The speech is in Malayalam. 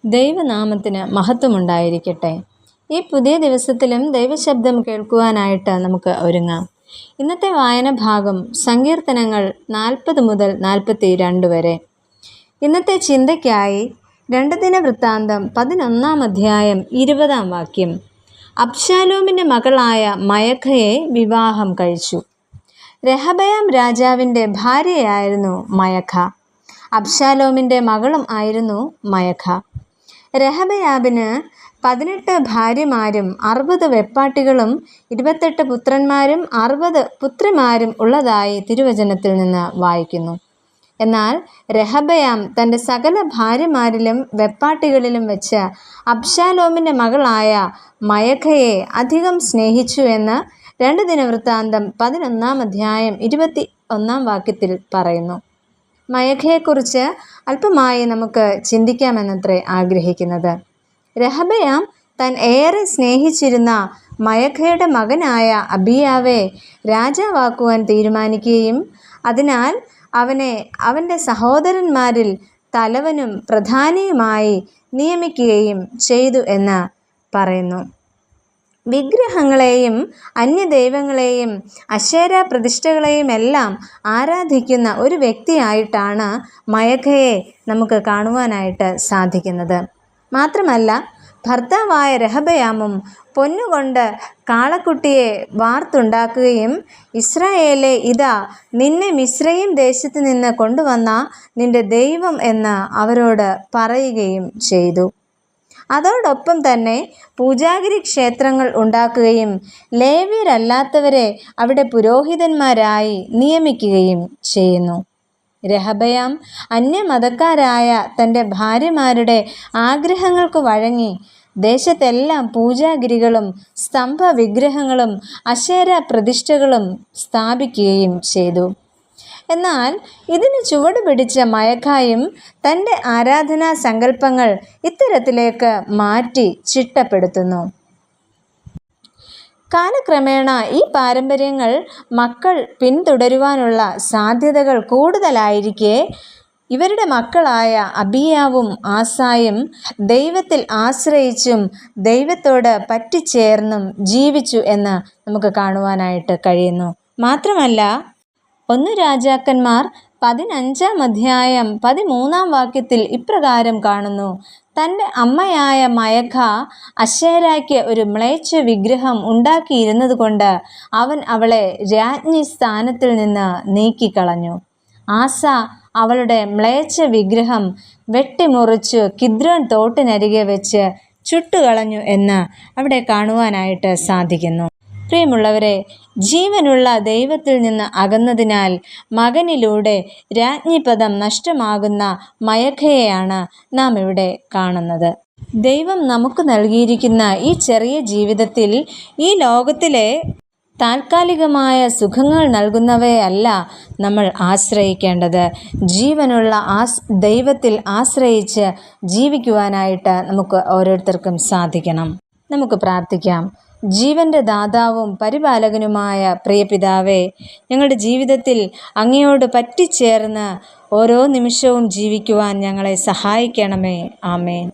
ദൈവനാമത്തിന് മഹത്വമുണ്ടായിരിക്കട്ടെ. ഈ പുതിയ ദിവസത്തിലും ദൈവശബ്ദം കേൾക്കുവാനായിട്ട് നമുക്ക് ഒരുങ്ങാം. ഇന്നത്തെ വായന ഭാഗം സങ്കീർത്തനങ്ങൾ 40 മുതൽ 42 വരെ. ഇന്നത്തെ ചിന്തയ്ക്കായി 2 ദിനവൃത്താന്തം 11 അധ്യായം 20 വാക്യം. അബ്ശാലോമിൻ്റെ മകളായ മയഖയെ വിവാഹം കഴിച്ചു. രഹബയാം രാജാവിൻ്റെ ഭാര്യയായിരുന്നു മയഖ. അബ്ശാലോമിൻ്റെ മകളും ആയിരുന്നു മയഖ. രഹബയാബിന് 18 ഭാര്യമാരും 60 വെപ്പാട്ടികളും 28 പുത്രന്മാരും 60 പുത്രിമാരും ഉള്ളതായി തിരുവചനത്തിൽ നിന്ന് വായിക്കുന്നു. എന്നാൽ രഹബയാം തൻ്റെ സകല ഭാര്യമാരിലും വെപ്പാട്ടികളിലും വെച്ച് അബ്ശാലോമിൻ്റെ മകളായ മയഖയെ അധികം സ്നേഹിച്ചു എന്ന് 2 ദിനവൃത്താന്തം 11 അധ്യായം 21 വാക്യത്തിൽ പറയുന്നു. മയഖയെക്കുറിച്ച് അല്പമായി നമുക്ക് ചിന്തിക്കാമെന്നത്രേ ആഗ്രഹിക്കുന്നത്. രഹബയാം താൻ ഏറെ സ്നേഹിച്ചിരുന്ന മയഖയുടെ മകനായ അബിയാവെ രാജാവാക്കുവാൻ തീരുമാനിക്കുകയും അതിനാൽ അവനെ അവൻ്റെ സഹോദരന്മാരിൽ തലവനും പ്രധാനിയുമായി നിയമിക്കുകയും ചെയ്തു എന്ന് പറയുന്നു. വിഗ്രഹങ്ങളെയും അന്യദൈവങ്ങളെയും അശേര പ്രതിഷ്ഠകളെയും എല്ലാം ആരാധിക്കുന്ന ഒരു വ്യക്തിയായിട്ടാണ് മയഖയെ നമുക്ക് കാണുവാനായിട്ട് സാധിക്കുന്നത്. മാത്രമല്ല, ഭർത്താവായ രഹബയാമും പൊന്നുകൊണ്ട് കാളക്കുട്ടിയെ വാർത്തുണ്ടാക്കുകയും ഇസ്രായേലേ, ഇതാ നിന്നെ മിസ്രയീം ദേശത്ത് നിന്ന് കൊണ്ടുവന്ന നിന്റെ ദൈവം എന്ന് അവരോട് പറയുകയും ചെയ്തു. അതോടൊപ്പം തന്നെ പൂജാഗിരി ക്ഷേത്രങ്ങൾ ഉണ്ടാക്കുകയും ലേവ്യരല്ലാത്തവരെ അവിടെ പുരോഹിതന്മാരായി നിയമിക്കുകയും ചെയ്യുന്നു. രഹബയാം അന്യമതക്കാരായ തൻ്റെ ഭാര്യമാരുടെ ആഗ്രഹങ്ങൾക്ക് വഴങ്ങി ദേശത്തെല്ലാം പൂജാഗിരികളും സ്തംഭ വിഗ്രഹങ്ങളും അശേര പ്രതിഷ്ഠകളും സ്ഥാപിക്കുകയും ചെയ്തു. എന്നാൽ ഇതിന് ചുവട് പിടിച്ച മയഖയും തൻ്റെ ആരാധനാ സങ്കല്പങ്ങൾ ഇത്തരത്തിലേക്ക് മാറ്റി ചിട്ടപ്പെടുത്തുന്നു. കാലക്രമേണ ഈ പാരമ്പര്യങ്ങൾ മക്കൾ പിന്തുടരുവാനുള്ള സാധ്യതകൾ കൂടുതലായിരിക്കെ ഇവരുടെ മക്കളായ അബിയാവും ആസായും ദൈവത്തിൽ ആശ്രയിച്ചും ദൈവത്തോട് പറ്റിച്ചേർന്നും ജീവിച്ചു എന്ന് നമുക്ക് കാണുവാനായിട്ട് കഴിയുന്നു. മാത്രമല്ല, 1 രാജാക്കന്മാർ 15 അധ്യായം 13 വാക്യത്തിൽ ഇപ്രകാരം കാണുന്നു: തൻ്റെ അമ്മയായ മയഖ അശേരായ്ക്ക് ഒരു മ്ലേച്ഛ വിഗ്രഹം ഉണ്ടാക്കിയിരുന്നത് കൊണ്ട് അവൻ അവളെ രാജ്ഞി സ്ഥാനത്തിൽ നിന്ന് നീക്കിക്കളഞ്ഞു. ആസ അവളുടെ മ്ലേച്ഛ വിഗ്രഹം വെട്ടിമുറിച്ചു കിദ്രോൻ തോട്ടിനരികെ വെച്ച് ചുട്ടുകളഞ്ഞു എന്ന് അവിടെ കാണുവാനായിട്ട് സാധിക്കുന്നു. പ്രിയമുള്ളവരെ, ജീവനുള്ള ദൈവത്തിൽ നിന്ന് അകന്നതിനാൽ മകനിലൂടെ രാജ്ഞിപദം നഷ്ടമാകുന്ന മയഖയെയാണ് നാം ഇവിടെ കാണുന്നത്. ദൈവം നമുക്ക് നൽകിയിരിക്കുന്ന ഈ ചെറിയ ജീവിതത്തിൽ ഈ ലോകത്തിലെ താൽക്കാലികമായ സുഖങ്ങൾ നൽകുന്നവയല്ല നമ്മൾ ആശ്രയിക്കേണ്ടത്. ജീവനുള്ള ദൈവത്തിൽ ആശ്രയിച്ച് ജീവിക്കുവാനായിട്ട് നമുക്ക് ഓരോരുത്തർക്കും സാധിക്കണം. നമുക്ക് പ്രാർത്ഥിക്കാം. ജീവൻ്റെ ദാതാവും പരിപാലകനുമായ പ്രിയ പിതാവേ, ഞങ്ങളുടെ ജീവിതത്തിൽ അങ്ങയോട് പറ്റിച്ചേർന്ന് ഓരോ നിമിഷവും ജീവിക്കുവാൻ ഞങ്ങളെ സഹായിക്കണമേ. ആമേൻ.